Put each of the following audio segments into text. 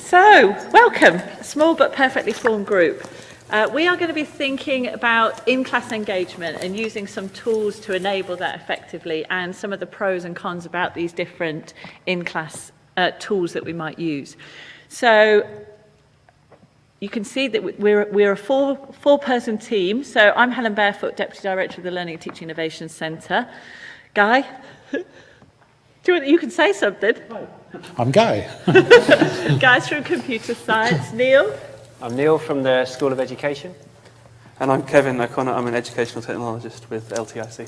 So, welcome, small but perfectly formed group. We are going to be thinking about in-class engagement and using some tools to enable that effectively, and some of the pros and cons about these different in-class tools that we might use. So, you can see that we're a four-person team. So I'm Helen Barefoot, Deputy Director of the Learning and Teaching Innovation Centre. Guy, you can say something. I'm Guy. Guy's from Computer Science. Neil? I'm Neil from the School of Education. And I'm Kevin O'Connor. I'm an Educational Technologist with LTIC.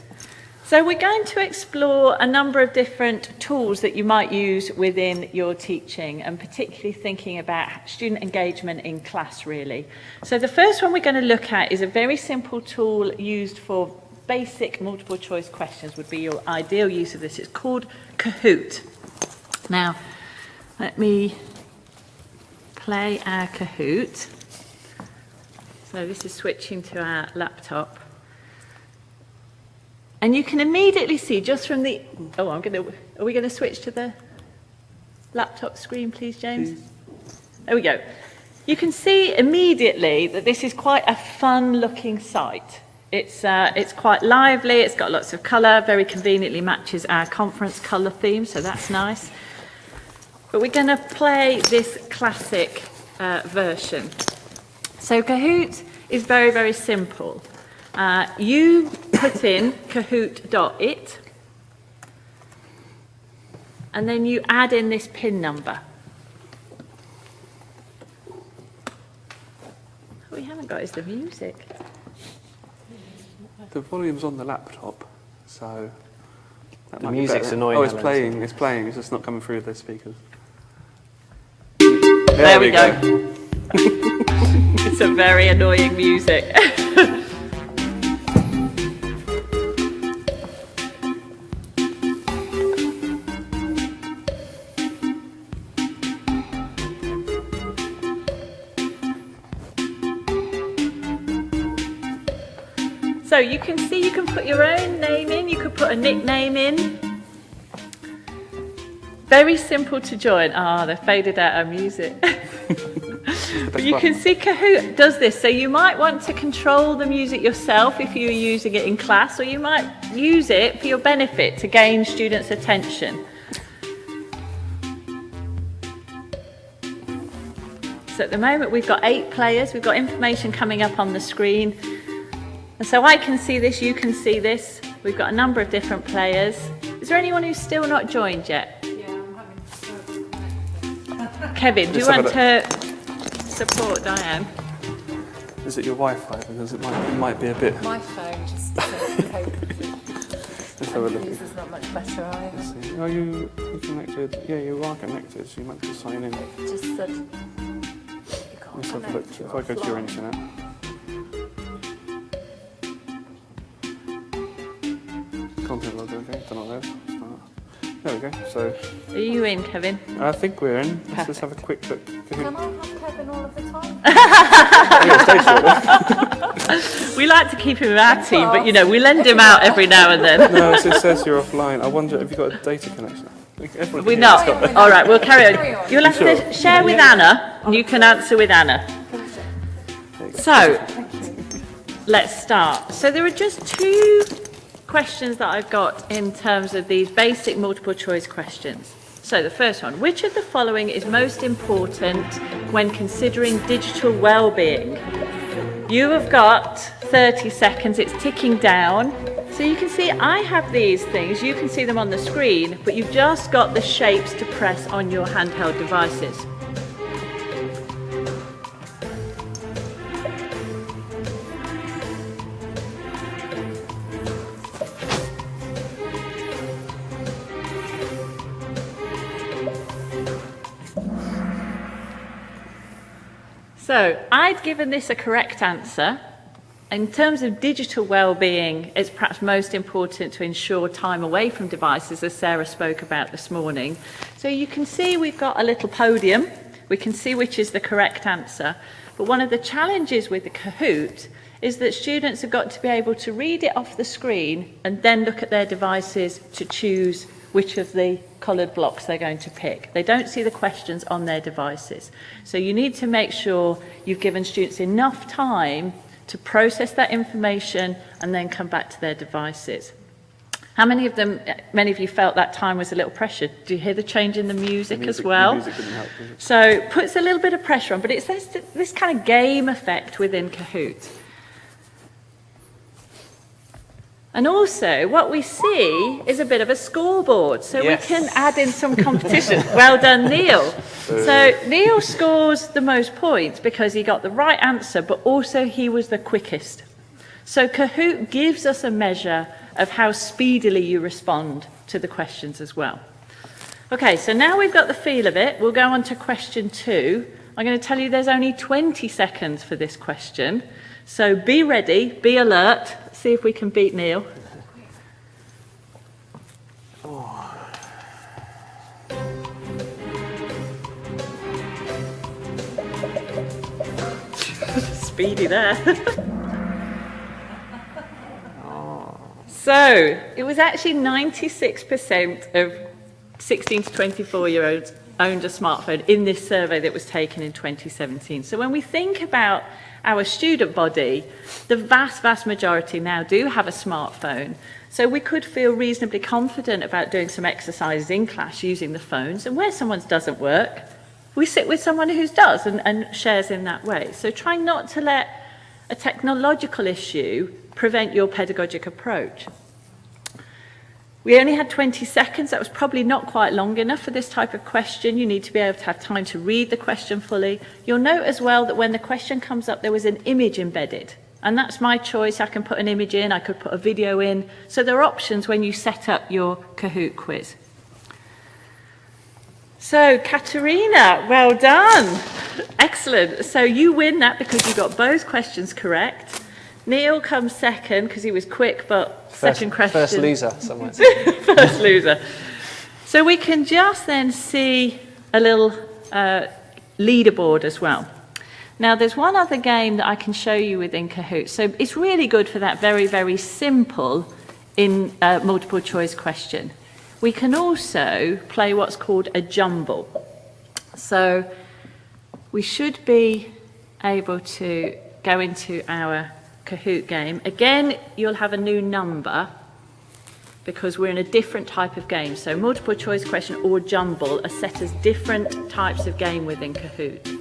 So we're going to explore a number of different tools that you might use within your teaching, and particularly thinking about student engagement in class, really. So the first one we're going to look at is a very simple tool used for basic multiple choice questions. Would be your ideal use of this. It's called Kahoot. Now, let me play our Kahoot. So this is switching to our laptop. And you can immediately see just from the... are we going to switch to the laptop screen, please, James? Please. There we go. You can see immediately that this is quite a fun-looking site. It's quite lively, it's got lots of colour, very conveniently matches our conference colour theme, so that's nice. But we're going to play this classic version. So Kahoot is very, very simple. You put in kahoot.it, and then you add in this PIN number. What we haven't got is the music. The volume's on the laptop, so that The music's annoying. Oh, it's playing, it's just not coming through the speakers. There we go. It's a very annoying music. So you can see you can put your own name in, you could put a nickname in. Very simple to join. They faded out our music. But you can see Kahoot does this. So you might want to control the music yourself if you're using it in class, or you might use it for your benefit to gain students' attention. So at the moment we've got 8 players. We've got information coming up on the screen. And so I can see this, you can see this. We've got a number of different players. Is there anyone who's still not joined yet? Yeah, I'm having trouble. Kevin, do you want to support Diane? Is it your Wi-Fi? Because it might be a bit... My phone just doesn't cope. Let's have a look. This is not much better either. Are you connected? Yeah, you are connected, so you might have to sign in. Just that you Let's can't have a look. connect. If I go to your internet. Content logger, okay, done all those. There we go, so... Are you in, Kevin? I think we're in. Let's just have a quick look. Can I have Kevin all of the time? Yeah, We like to keep him in our team, but you know, we lend him out every now and then. no, it says you're offline. I wonder, have you got a data connection? We're not. All right, we'll carry on. You'll have to share with Anna, and you can answer with Anna. So, let's start. So there are just 2 questions that I've got in terms of these basic multiple choice questions. So the first one, which of the following is most important when considering digital well-being? You have got 30 seconds, it's ticking down. So you can see I have these things, you can see them on the screen, but you've just got the shapes to press on your handheld devices. So I'd given this a correct answer. In terms of digital well-being, it's perhaps most important to ensure time away from devices, as Sarah spoke about this morning. So you can see we've got a little podium. We can see which is the correct answer. But one of the challenges with the Kahoot is that students have got to be able to read it off the screen and then look at their devices to choose which of the coloured blocks they're going to pick. They don't see the questions on their devices. So you need to make sure you've given students enough time to process that information and then come back to their devices. How many of you felt that time was a little pressure? Do you hear the change in the music as well? The music didn't help, did it? So puts a little bit of pressure on, but it's this kind of game effect within Kahoot. And also, what we see is a bit of a scoreboard, so Yes. we can add in some competition. Well done, Neil. So Neil scores the most points because he got the right answer, but also he was the quickest. So Kahoot gives us a measure of how speedily you respond to the questions as well. Okay, so now we've got the feel of it, we'll go on to question 2. I'm going to tell you there's only 20 seconds for this question. So be ready, be alert, see if we can beat Neil. Speedy there. So it was actually 96% of 16 to 24-year-olds owned a smartphone in this survey that was taken in 2017. So when we think about our student body, the vast majority now do have a smartphone. So we could feel reasonably confident about doing some exercises in class using the phones. And where someone's doesn't work, we sit with someone whose does and shares in that way. So try not to let a technological issue prevent your pedagogic approach. We only had 20 seconds. That was probably not quite long enough for this type of question. You need to be able to have time to read the question fully. You'll note as well that when the question comes up, there was an image embedded. And that's my choice. I can put an image in, I could put a video in. So there are options when you set up your Kahoot quiz. So, Katerina, well done. Excellent. So you win that because you got both questions correct. Neil comes second because he was quick, but second question. First loser, somewhere. First loser. So we can just then see a little leaderboard as well. Now, there's one other game that I can show you within Kahoot. So it's really good for that very simple multiple choice question. We can also play what's called a jumble. So we should be able to go into our Kahoot game. Again, you'll have a new number because we're in a different type of game. So multiple choice question or jumble are set as different types of game within Kahoot.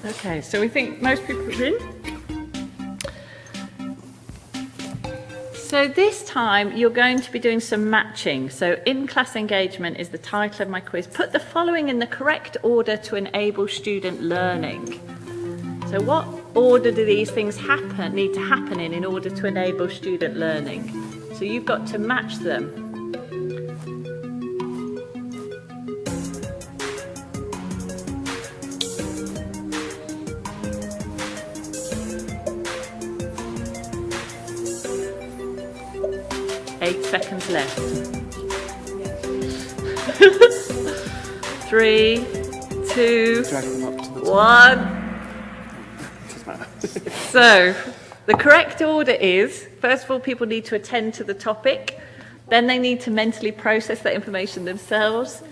Okay, so we think most people are in. So this time you're going to be doing some matching. So in-class engagement is the title of my quiz. Put the following in the correct order to enable student learning. So what order do these things need to happen in order to enable student learning? So you've got to match them. Seconds left. 3, 2, 1. So, the correct order is, first of all, people need to attend to the topic, then they need to mentally process that information themselves,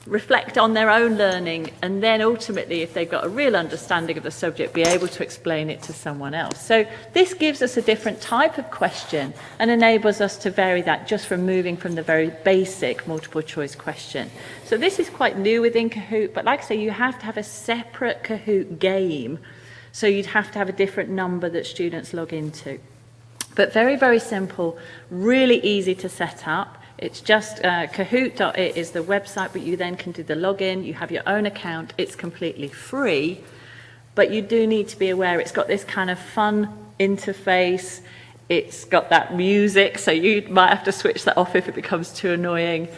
reflect on their own learning, and then ultimately, if they've got a real understanding of the subject, be able to explain it to someone else. So this gives us a different type of question and enables us to vary that just from moving from the very basic multiple choice question. So this is quite new within Kahoot, but like I say, you have to have a separate Kahoot game. So you'd have to have a different number that students log into. But very simple, really easy to set up. It's just Kahoot.it is the website, but you then can do the login. You have your own account. It's completely free, but you do need to be aware it's got this kind of fun interface. It's got that music, so you might have to switch that off if it becomes too annoying.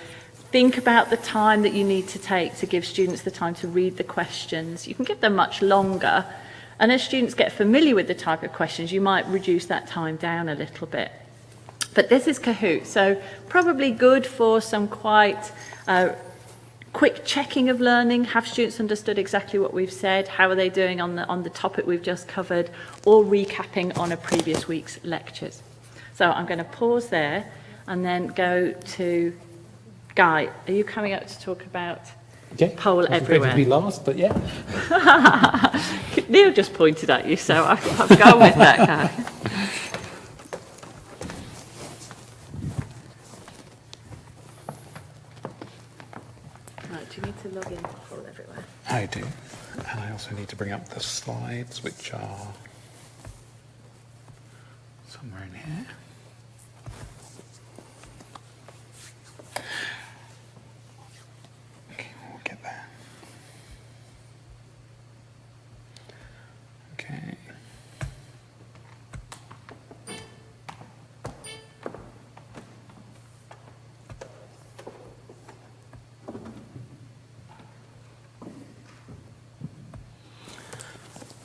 Think about the time that you need to take to give students the time to read the questions. You can give them much longer, and as students get familiar with the type of questions, you might reduce that time down a little bit. But this is Kahoot, so probably good for some quite quick checking of learning. Have students understood exactly what we've said? How are they doing on the topic we've just covered? Or recapping on a previous week's lectures. So I'm going to pause there and then go to Guy. Are you coming up to talk about poll everywhere? To be last, but yeah. Neil just pointed at you, so I've gone with that, Guy. You need to log in to poll everywhere. I do. And I also need to bring up the slides, which are somewhere in here. Okay, we'll get there. Okay.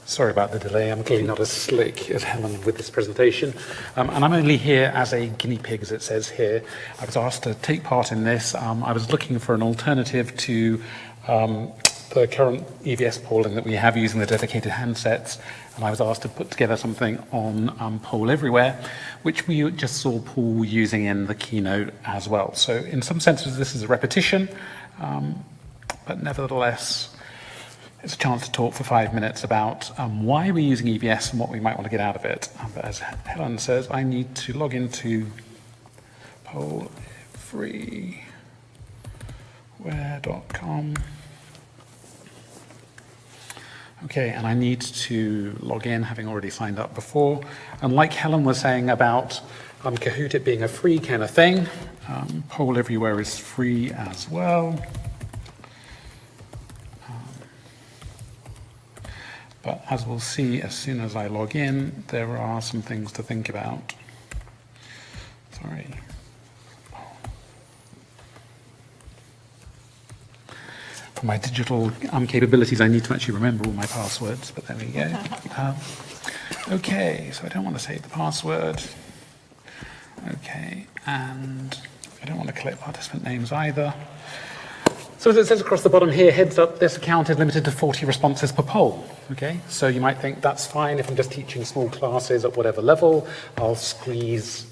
Sorry about the delay. I'm clearly not as slick as Helen with this presentation. And I'm only here as a guinea pig, as it says here. I was asked to take part in this. I was looking for an alternative to the current EVS polling that we have using the dedicated handsets. And I was asked to put together something on Poll Everywhere, which we just saw Paul using in the keynote as well. So in some senses, this is a repetition, but nevertheless, it's a chance to talk for 5 minutes about why we're using EVS and what we might want to get out of it. But as Helen says, I need to log into polleverywhere.com. Okay, and I need to log in, having already signed up before. And like Helen was saying about Kahoot it being a free kind of thing, Poll Everywhere is free as well. But as we'll see, as soon as I log in, there are some things to think about. Sorry. For my digital capabilities, I need to actually remember all my passwords, but there we go. Okay, so I don't want to save the password. Okay, and I don't want to collect participant names either. So as it says across the bottom here, heads up, this account is limited to 40 responses per poll. Okay, so you might think that's fine if I'm just teaching small classes at whatever level. I'll squeeze,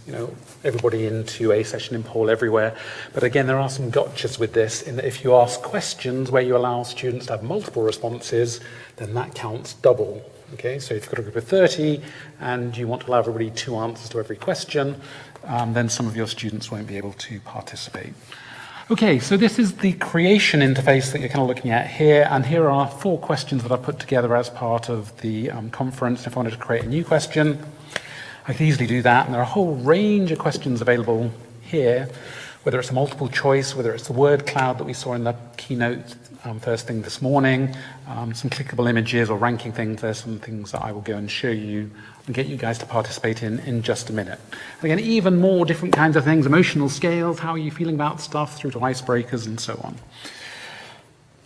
everybody into a session in Poll Everywhere. But again, there are some gotchas with this in that if you ask questions where you allow students to have multiple responses, then that counts double. Okay, so if you've got a group of 30 and you want to allow everybody 2 answers to every question, then some of your students won't be able to participate. Okay, so this is the creation interface that you're kind of looking at here, and here are 4 questions that I put together as part of the conference. If I wanted to create a new question, I could easily do that, and there are a whole range of questions available here, whether it's a multiple choice, whether it's the word cloud that we saw in the keynote first thing this morning, some clickable images or ranking things. There's some things that I will go and show you and get you guys to participate in just a minute. And again, even more different kinds of things, emotional scales, how are you feeling about stuff, through to icebreakers and so on.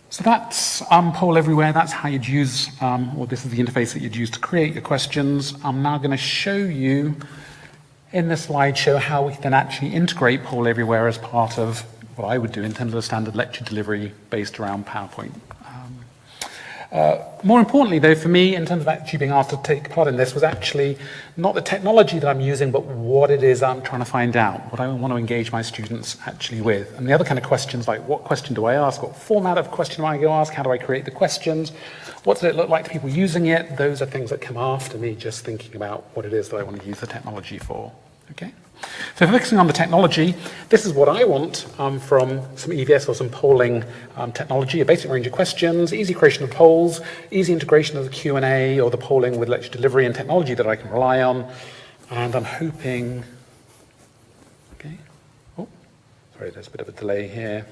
So that's Poll Everywhere. That's how you'd use, or this is the interface that you'd use to create your questions. I'm now going to show you in the slideshow how we can actually integrate Poll Everywhere as part of what I would do in terms of a standard lecture delivery based around PowerPoint. More importantly, though, for me, in terms of actually being asked to take part in this, was actually not the technology that I'm using, but what it is I'm trying to find out, what I want to engage my students actually with. And the other kind of questions, like what question do I ask, what format of question am I going to ask, how do I create the questions, what does it look like to people using it, those are things that come after me just thinking about what it is that I want to use the technology for. Okay? So focusing on the technology, this is what I want from some EVS or some polling technology, a basic range of questions, easy creation of polls, easy integration of the Q&A or the polling with lecture delivery and technology that I can rely on. And I'm hoping, okay, oh, Sorry, there's a bit of a delay here.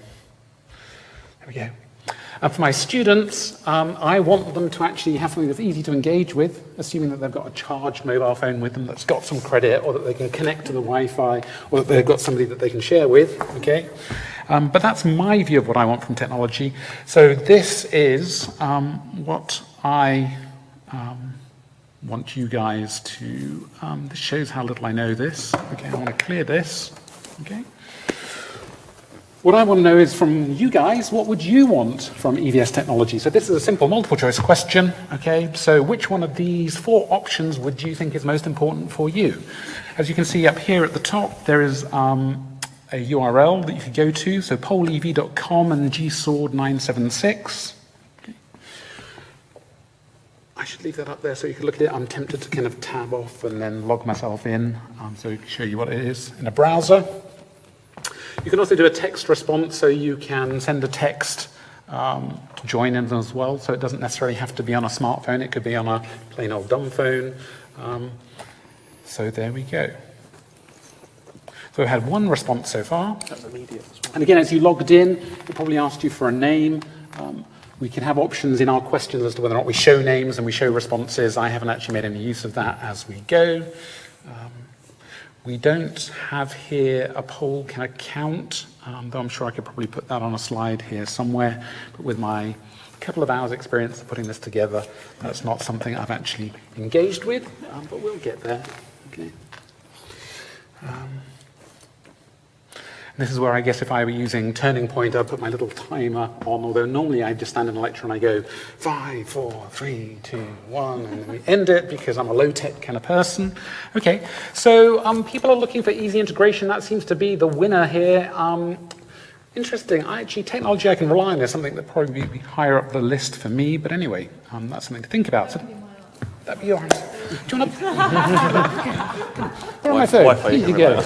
There we go. And for my students, I want them to actually have something that's easy to engage with, assuming that they've got a charged mobile phone with them that's got some credit, or that they can connect to the Wi-Fi, or that they've got somebody that they can share with, okay? But that's my view of what I want from technology. So this is what I want you guys to, this shows how little I know this. Okay, I want to clear this, okay? What I want to know is from you guys, what would you want from EVS technology? So this is a simple multiple choice question, okay? So which one of these 4 options would you think is most important for you? As you can see up here at the top, there is a URL that you could go to, so polev.com and gsword976. Okay. I should leave that up there so you can look at it. I'm tempted to kind of tab off and then log myself in, so I can show you what it is in a browser. You can also do a text response, so you can send a text to join in as well, so it doesn't necessarily have to be on a smartphone, it could be on a plain old dumb phone. So there we go. So we've had 1 response so far. That's immediate as well. And again, as you logged in, it probably asked you for a name. We can have options in our questions as to whether or not we show names and we show responses. I haven't actually made any use of that as we go. We don't have here a poll kind of count, though I'm sure I could probably put that on a slide here somewhere. But with my couple of hours experience of putting this together, that's not something I've actually engaged with, but we'll get there. Okay. This is where I guess if I were using Turning Point, I'd put my little timer on, although normally I just stand in a lecture and I go 5, 4, 3, 2, 1, and then we end it because I'm a low-tech kind of person. Okay, so people are looking for easy integration. That seems to be the winner here. Interesting. Actually, technology I can rely on is something that probably be higher up the list for me, but anyway, that's something to think about. So, that'd be your answer. Do you want to... They're on my phone. Wi-Fi, Here you go.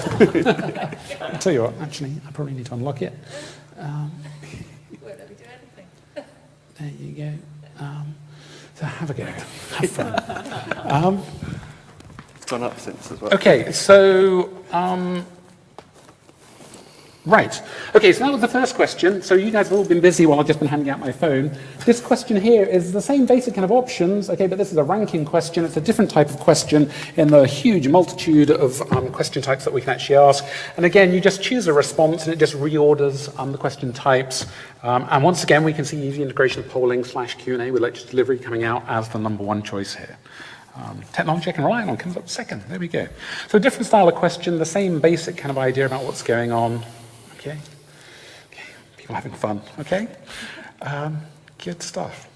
I'll tell you what, actually, I probably need to unlock it. Won't let me do anything. There you go. So have a go. Have fun. It's gone up since as well. Okay, so... Right. Okay, so that was the first question. So you guys have all been busy while I've just been handing out my phone. This question here is the same basic kind of options, okay, but this is a ranking question. It's a different type of question in the huge multitude of question types that we can actually ask. And again, you just choose a response and it just reorders the question types. And once again, we can see easy integration of polling / Q&A with lecture delivery coming out as the #1 choice here. Technology I can rely on comes up second. There we go. So different style of question, the same basic kind of idea about what's going on. Okay, people having fun, okay? Good stuff.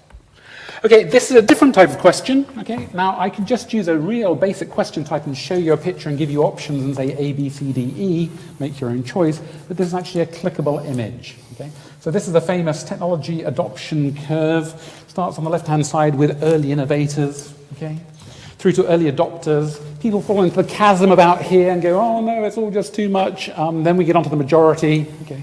Okay, this is a different type of question, okay? Now, I could just use a real basic question type and show you a picture and give you options and say A, B, C, D, E, make your own choice, but this is actually a clickable image, okay? So this is the famous technology adoption curve. Starts on the left-hand side with early innovators, okay? Through to early adopters. People fall into the chasm about here and go, oh no, it's all just too much. Then we get onto the majority. Okay.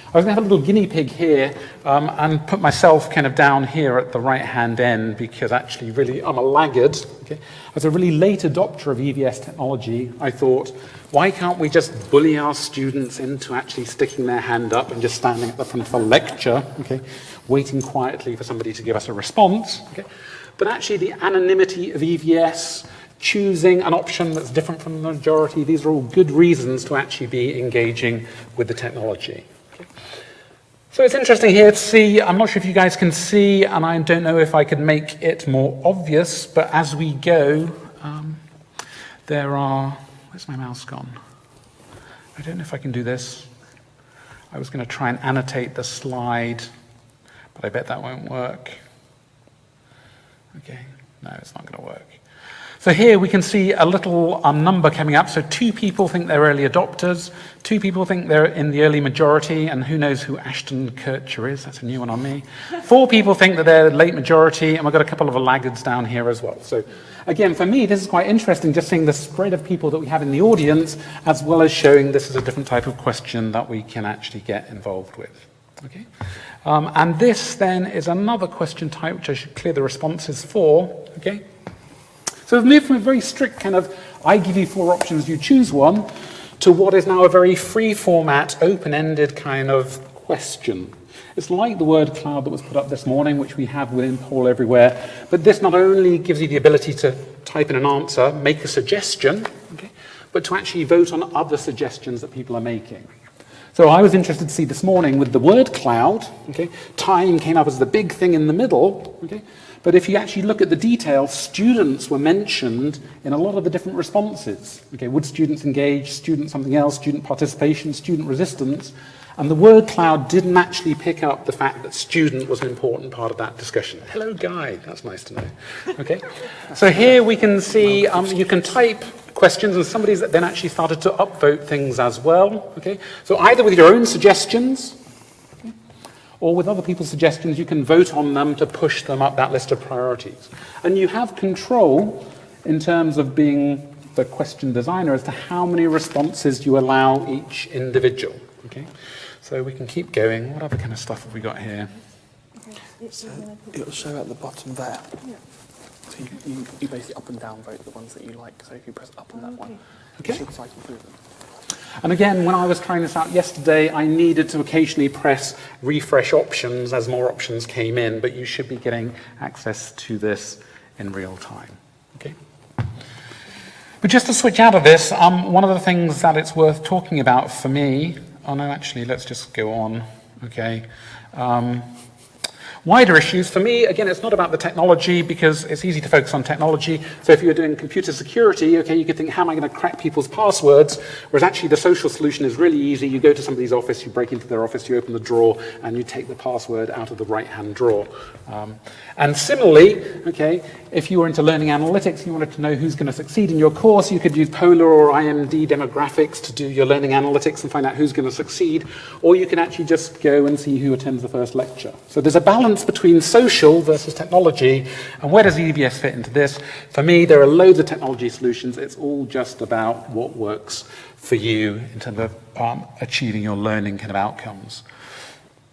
I was going to have a little guinea pig here and put myself kind of down here at the right-hand end because actually really I'm a laggard. Okay. As a really late adopter of EVS technology, I thought, why can't we just bully our students into actually sticking their hand up and just standing at the front of a lecture, okay, waiting quietly for somebody to give us a response. Okay. But actually the anonymity of EVS, choosing an option that's different from the majority, these are all good reasons to actually be engaging with the technology. Okay. So it's interesting here to see, I'm not sure if you guys can see, and I don't know if I could make it more obvious, but as we go, there are, where's my mouse gone? I don't know if I can do this. I was going to try and annotate the slide, but I bet that won't work. Okay, no, it's not going to work. So here we can see a little number coming up. So 2 people think they're early adopters, 2 people think they're in the early majority, and who knows who Ashton Kutcher is, that's a new one on me. 4 people think that they're late majority, and we've got a couple of laggards down here as well. So again, for me, this is quite interesting, just seeing the spread of people that we have in the audience, as well as showing this is a different type of question that we can actually get involved with. Okay. And this then is another question type which I should clear the responses for. Okay. So we've moved from a very strict kind of, I give you 4 options, you choose one, to what is now a very free format, open-ended kind of question. It's like the word cloud that was put up this morning, which we have within Poll Everywhere, but this not only gives you the ability to type in an answer, make a suggestion, okay, but to actually vote on other suggestions that people are making. So I was interested to see this morning with the word cloud, okay, time came up as the big thing in the middle, okay, but if you actually look at the details, students were mentioned in a lot of the different responses. Okay, would students engage, student something else, student participation, student resistance, and the word cloud didn't actually pick up the fact that student was an important part of that discussion. Hello, Guy, that's nice to know. Okay, so here we can see you can type questions, and somebody's then actually started to upvote things as well. Okay, so either with your own suggestions, okay, or with other people's suggestions, you can vote on them to push them up that list of priorities. And you have control in terms of being the question designer as to how many responses you allow each individual. Okay, so we can keep going. What other kind of stuff have we got here? So it'll show at the bottom there. Yeah. So you basically up and down vote the ones that you like. So if you press up on that one, Okay. it should cycle through them. And again, when I was trying this out yesterday, I needed to occasionally press refresh options as more options came in, but you should be getting access to this in real time. Okay. But just to switch out of this, one of the things that it's worth talking about for me, oh no, actually, let's just go on, okay. Wider issues, for me, again, it's not about the technology because it's easy to focus on technology. So if you're doing computer security, okay, you could think, how am I going to crack people's passwords? Whereas actually the social solution is really easy. You go to somebody's office, you break into their office, you open the drawer, and you take the password out of the right-hand drawer. And similarly, okay, if you were into learning analytics, you wanted to know who's going to succeed in your course, you could use Polar or IMD demographics to do your learning analytics and find out who's going to succeed, or you can actually just go and see who attends the first lecture. So there's a balance between social versus technology, and where does EVS fit into this? For me, there are loads of technology solutions. It's all just about what works for you in terms of achieving your learning kind of outcomes.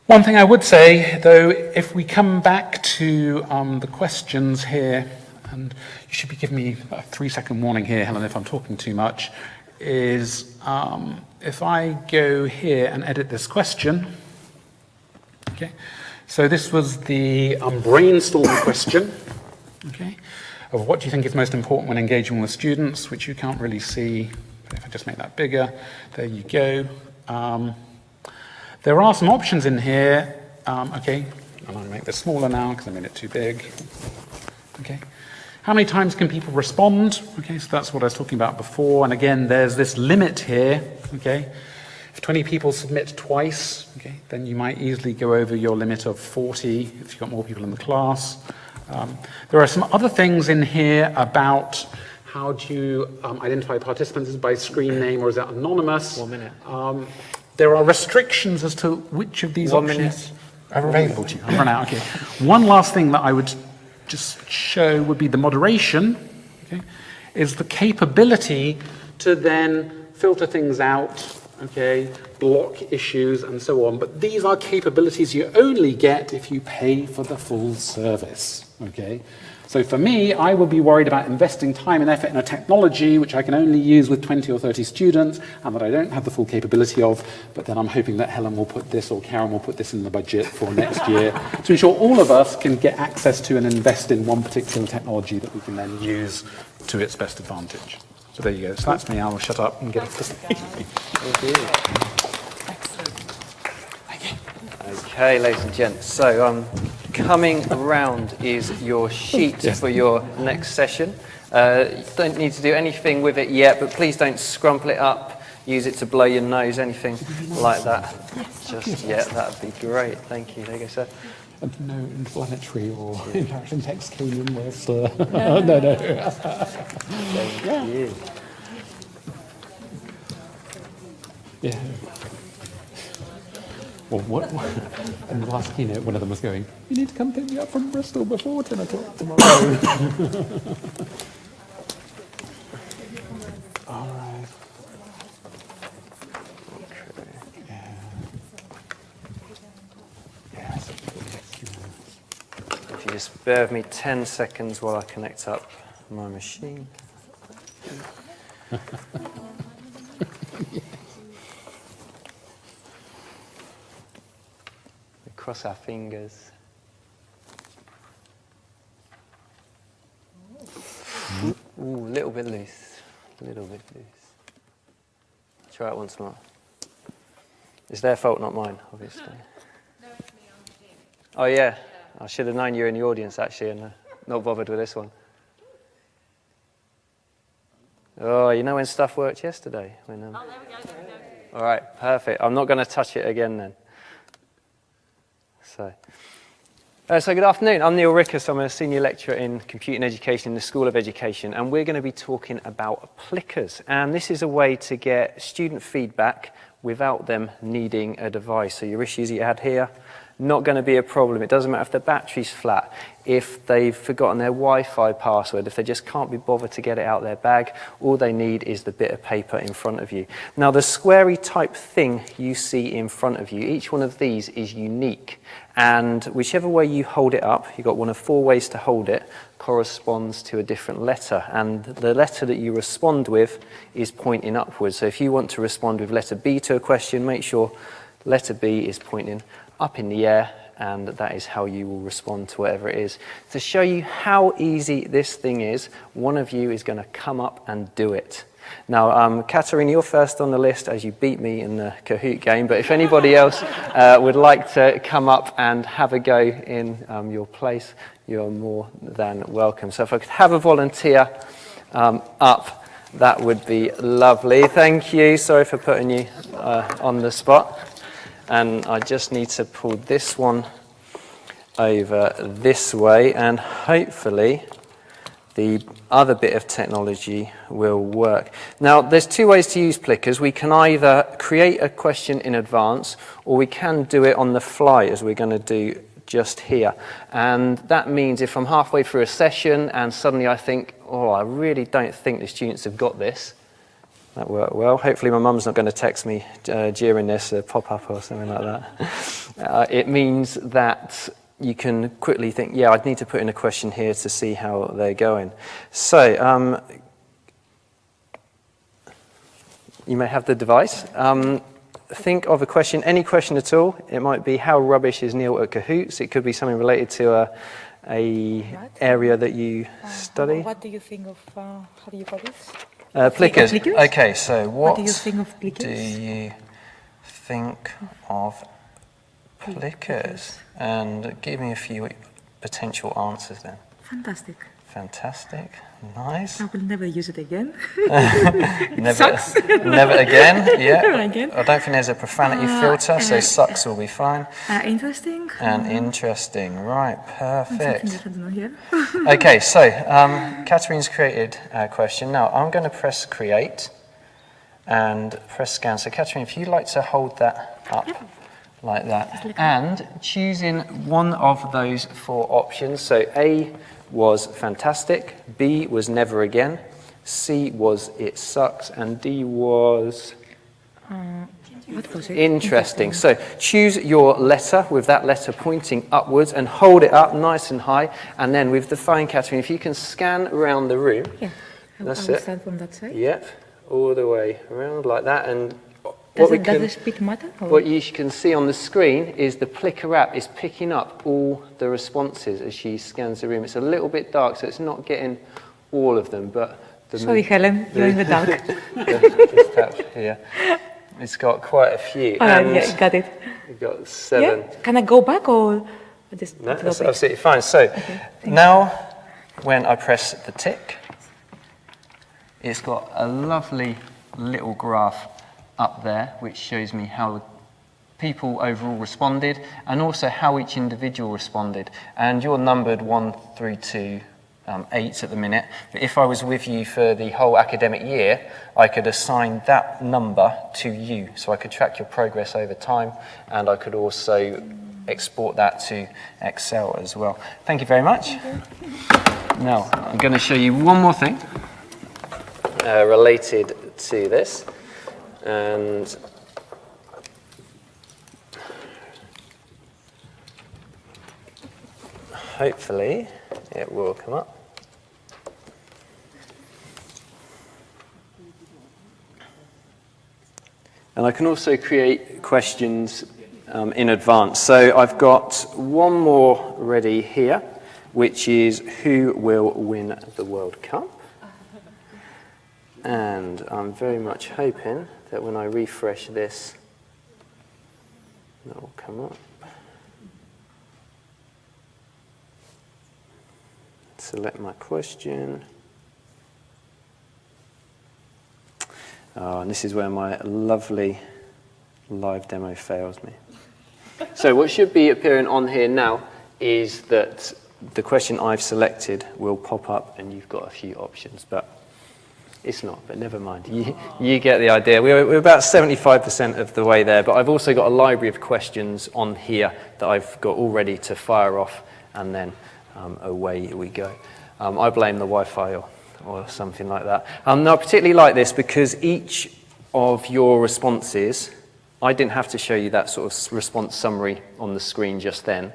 One thing I would say, though, if we come back to the questions here, and you should be giving me a 3-second warning here, Helen, if I'm talking too much, is if I go here and edit this question, okay, so this was the brainstorm question, okay, of what do you think is most important when engaging with students, which you can't really see. If I just make that bigger, there you go. There are some options in here, okay, and I'll make this smaller now because I made it too big, okay. How many times can people respond? Okay, so that's what I was talking about before, and again, there's this limit here, okay. If 20 people submit twice, okay, then you might easily go over your limit of 40 if you've got more people in the class. There are some other things in here about how do you identify participants, is it by screen name or is it anonymous? 1 minute. There are restrictions as to which of these 1 options are available to you. I've run out, okay. One last thing that I would just show would be the moderation, okay, is the capability to then filter things out, okay, block issues and so on. But these are capabilities you only get if you pay for the full service, okay? So for me, I will be worried about investing time and effort in a technology which I can only use with 20 or 30 students and that I don't have the full capability of, but then I'm hoping that Helen will put this or Karen will put this in the budget for next year to ensure all of us can get access to and invest in one particular technology that we can then use to its best advantage. So there you go. So that's me. I will shut up and get off to sleep. Thank you. Okay, ladies and gents. So coming around is your sheet for your next session. You don't need to do anything with it yet, but please don't scrumple it up, use it to blow your nose, anything like that. Just, yeah, that would be great. Thank you. There you go, sir. And no inflammatory or embarrassing text came in with no. Thank you. Yeah. Well, what? In the last keynote, one of them was going, "You need to come pick me up from Bristol before 10 o'clock tomorrow." All right. Yeah. Yes. If you just bear with me 10 seconds while I connect up my machine. We cross our fingers. Ooh, a little bit loose. A little bit loose. Try it once more. It's their fault, not mine, obviously. No, it's me, I'm Jim. Oh, yeah. I should have known you were in the audience, actually, and not bothered with this one. Oh, you know when stuff worked yesterday? When, Oh, there we go. All right, perfect. I'm not going to touch it again then. So good afternoon. I'm Neil Rickus. I'm a senior lecturer in computing education in the School of Education, and we're going to be talking about plickers. And this is a way to get student feedback without them needing a device. So your issues that you had here, not going to be a problem. It doesn't matter if the battery's flat, if they've forgotten their Wi-Fi password, if they just can't be bothered to get it out of their bag. All they need is the bit of paper in front of you. Now, the squarey type thing you see in front of you, each one of these is unique. And whichever way you hold it up, you've got one of 4 ways to hold it, corresponds to a different letter. And the letter that you respond with is pointing upwards. So if you want to respond with letter B to a question, make sure letter B is pointing up in the air, and that is how you will respond to whatever it is. To show you how easy this thing is, one of you is going to come up and do it. Now, Katerina, you're first on the list as you beat me in the Kahoot game, but if anybody else would like to come up and have a go in your place, you're more than welcome. So if I could have a volunteer up, that would be lovely. Thank you. Sorry for putting you on the spot. And I just need to pull this one over this way, and hopefully the other bit of technology will work. Now, there's 2 ways to use plickers. We can either create a question in advance, or we can do it on the fly, as we're going to do just here. And that means if I'm halfway through a session and suddenly I think, oh, I really don't think the students have got this, that worked well. Hopefully my mum's not going to text me during this pop-up or something like that. It means that you can quickly think, yeah, I'd need to put in a question here to see how they're going. So you may have the device. Think of a question, any question at all. It might be, how rubbish is Neil at Kahoots? It could be something related to a area that you study. What do you think of, how do you call this? Plickers. Plickers? Okay, so what do you think of plickers? do you think of plickers? And give me a few potential answers then. Fantastic. Fantastic. Nice. I will never use it again. Sucks. Never again. Yeah. Never again. I don't think there's a profanity filter, so sucks will be fine. Interesting. And interesting. Right. Perfect. Something different here. Okay, so Katerina's created a question. Now I'm going to press create and press scan. So Katerina, if you'd like to hold that up like that, and choosing one of those 4 options. So A was fantastic, B was never again, C was it sucks, and D was What was it? interesting. So choose your letter with that letter pointing upwards and hold it up nice and high, and then with the phone, Katerina, if you can scan around the room. Yeah. That's I will it. start from that side. Yep, all the way around like that. And Does the speed matter? Or? what you can see on the screen is the Plicker app is picking up all the responses as she scans the room. It's a little bit dark, so it's not getting all of them, but... Sorry, Helen, you're in the dark. This tab here. It's got quite a few. All right, yeah, got it. We've got 7. Yeah? Can I go back or just No, go that's back? absolutely fine. So now when I press the tick, it's got a lovely little graph up there which shows me how people overall responded and also how each individual responded. And you're numbered 1 through to 8 at the minute, but if I was with you for the whole academic year, I could assign that number to you, so I could track your progress over time, and I could also export that to Excel as well. Thank you very much. Now, I'm going to show you one more thing related to this, and hopefully it will come up. And I can also create questions in advance. So I've got one more ready here, which is who will win the World Cup? And I'm very much hoping that when I refresh this, that will come up. Select my question. Oh, and this is where my lovely live demo fails me. So what should be appearing on here now is that the question I've selected will pop up and you've got a few options, but it's not, but never mind. You get the idea. We're about 75% of the way there, but I've also got a library of questions on here that I've got all ready to fire off, and then away we go. I blame the Wi-Fi or something like that. Now, I particularly like this because each of your responses, I didn't have to show you that sort of response summary on the screen just then.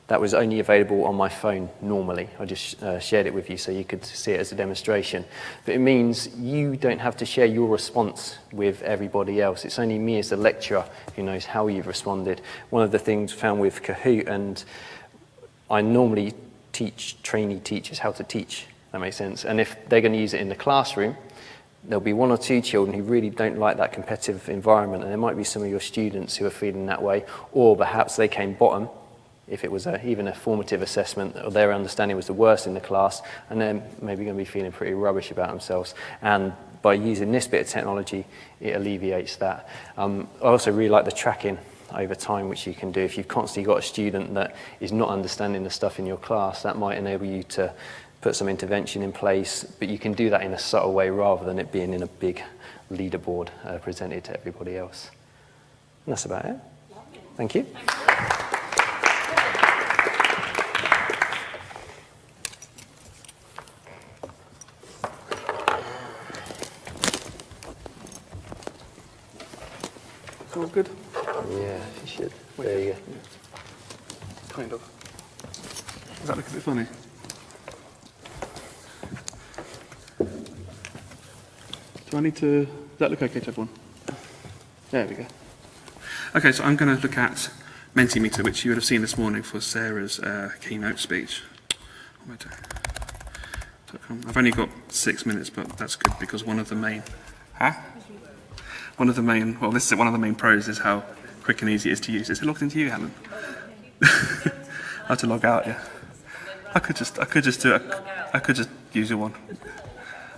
That was only available on my phone normally. I just shared it with you so you could see it as a demonstration. But it means you don't have to share your response with everybody else. It's only me as the lecturer who knows how you've responded. One of the things found with Kahoot, and I normally teach trainee teachers how to teach, that makes sense. And if they're going to use it in the classroom, there'll be one or two children who really don't like that competitive environment, and there might be some of your students who are feeling that way, or perhaps they came bottom if it was even a formative assessment, or their understanding was the worst in the class, and they're maybe going to be feeling pretty rubbish about themselves. And by using this bit of technology, it alleviates that. I also really like the tracking over time, which you can do. If you've constantly got a student that is not understanding the stuff in your class, that might enable you to put some intervention in place, but you can do that in a subtle way rather than it being in a big leaderboard presented to everybody else. And that's about it. Thank you. All good? Yeah, you should. There you go. Kind of. Does that look a bit funny? Do I need to... Does that look okay to everyone? There we go. Okay, so I'm going to look at Mentimeter, which you would have seen this morning for Sarah's keynote speech. What am I doing? I've only got 6 minutes, but that's good because one of the main... Huh? One of the main pros is how quick and easy it is to use. Is it logged into you, Helen? I have to log out, yeah. I could just use your one.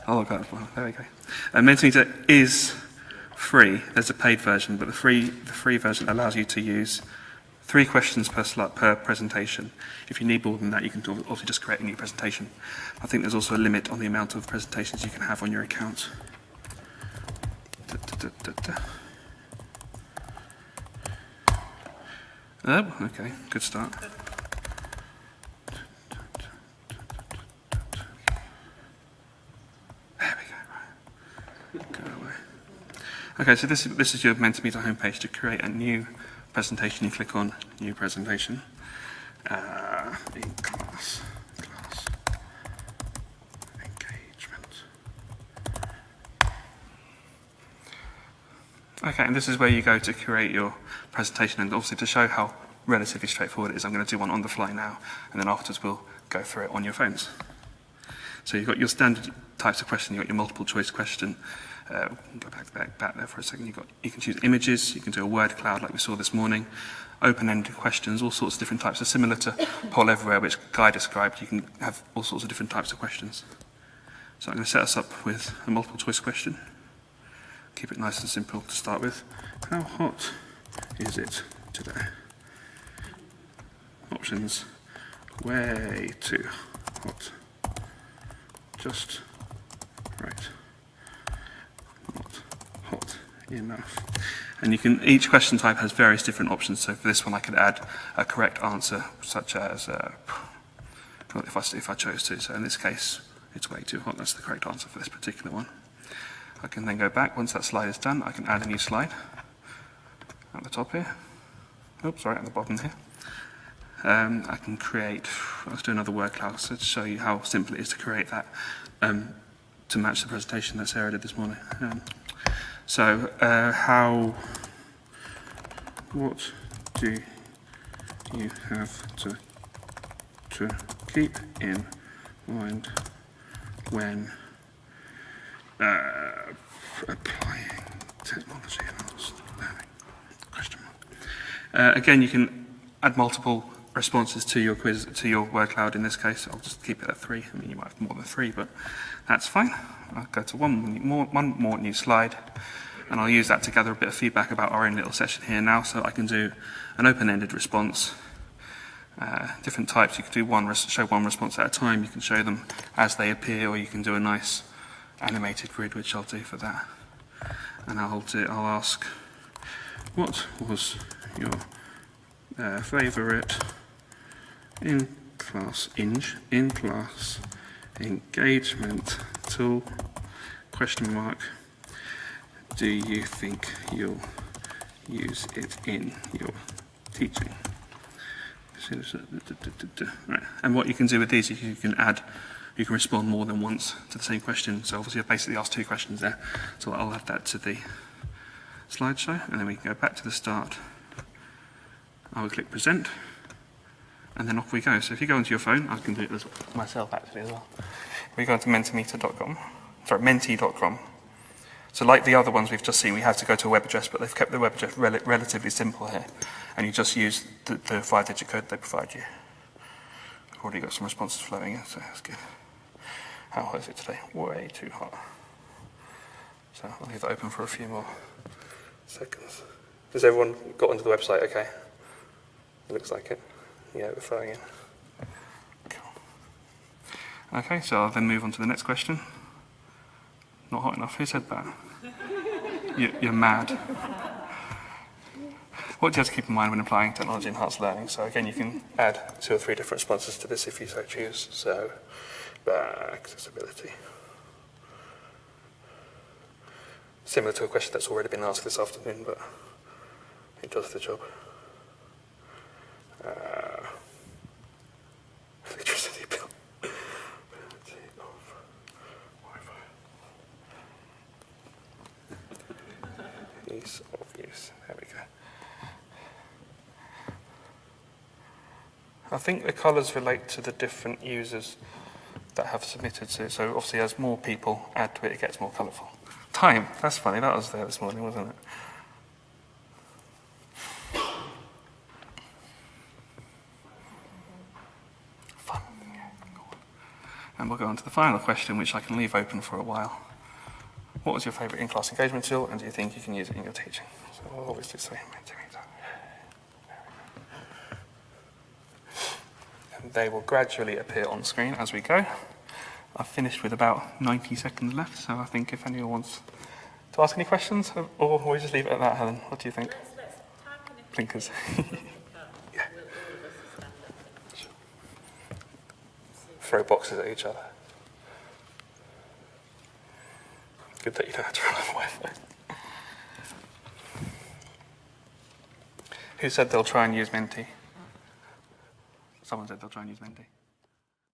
I'll log out. There we go. Mentimeter is free. There's a paid version, but the free version allows you to use 3 questions per presentation. If you need more than that, you can obviously just create a new presentation. I think there's also a limit on the amount of presentations you can have on your account. Oh, okay, good start. There we go, right. Go away. Okay, so this is your Mentimeter homepage. To create a new presentation, you click on New Presentation. In class engagement. Okay, and this is where you go to create your presentation, and obviously to show how relatively straightforward it is, I'm going to do one on the fly now, and then afterwards we'll go through it on your phones. So you've got your standard types of question, you've got your multiple choice question. Go back there for a second. You can choose images, you can do a word cloud like we saw this morning, open-ended questions, all sorts of different types. So similar to Poll Everywhere, which Guy described, you can have all sorts of different types of questions. So I'm going to set us up with a multiple choice question. Keep it nice and simple to start with. How hot is it today? Options: way too hot, just right, not hot enough. And you can, each question type has various different options. So for this one, I could add a correct answer, such as if I chose to. So in this case, it's way too hot. That's the correct answer for this particular one. I can then go back. Once that slide is done, I can add a new slide at the top here. Oops, sorry, at the bottom here. I can create, let's do another word cloud to show you how simple it is to create that to match the presentation that Sarah did this morning. So, what do you have to keep in mind when applying technology enhanced learning? Question mark. Again, you can add multiple responses to your quiz, to your word cloud in this case. I'll just keep it at 3. I mean, you might have more than 3, but that's fine. I'll go to one more new slide, and I'll use that to gather a bit of feedback about our own little session here now. So I can do an open-ended response, different types. You can do show one response at a time. You can show them as they appear, or you can do a nice animated grid, which I'll do for that. And I'll ask, what was your favourite in-class engagement tool? Question mark. Do you think you'll use it in your teaching? Right. And what you can do with these is you can respond more than once to the same question. So obviously I've basically asked 2 questions there. So I'll add that to the slideshow, and then we can go back to the start. I will click present, and then off we go. So if you go onto your phone, I can do it myself actually as well. We go into mentimeter.com, sorry, menti.com. So like the other ones we've just seen, we had to go to a web address, but they've kept the web address relatively simple here. And you just use the 5-digit code they provide you. We've already got some responses flowing in, so that's good. How hot is it today? Way too hot. So I'll leave that open for a few more seconds. Has everyone got onto the website okay? It looks like it. Yeah, we're flowing in. Cool. Okay, so I'll then move on to the next question. Not hot enough. Who said that? You're mad. What do you have to keep in mind when applying technology enhanced learning? So again, you can add 2 or 3 different responses to this if you so choose. So, accessibility. Similar to a question that's already been asked this afternoon, but it does the job. Electricity bill. Ease of use. There we go. I think the colours relate to the different users that have submitted to it. So obviously as more people add to it, it gets more colourful. Time. That's funny. That was there this morning, wasn't it? Fun. And we'll go on to the final question, which I can leave open for a while. What was your favourite in-class engagement tool, and do you think you can use it in your teaching? So I'll obviously say Mentimeter. And they will gradually appear on screen as we go. I've finished with about 90 seconds left, so I think if anyone wants to ask any questions, or we just leave it at that, Helen. What do you think? Let's type in a Blinkers. Yeah. Sure. Throw boxes at each other. Good that you don't have to run on Wi-Fi. Who said they'll try and use Menti? Someone said they'll try and use Menti.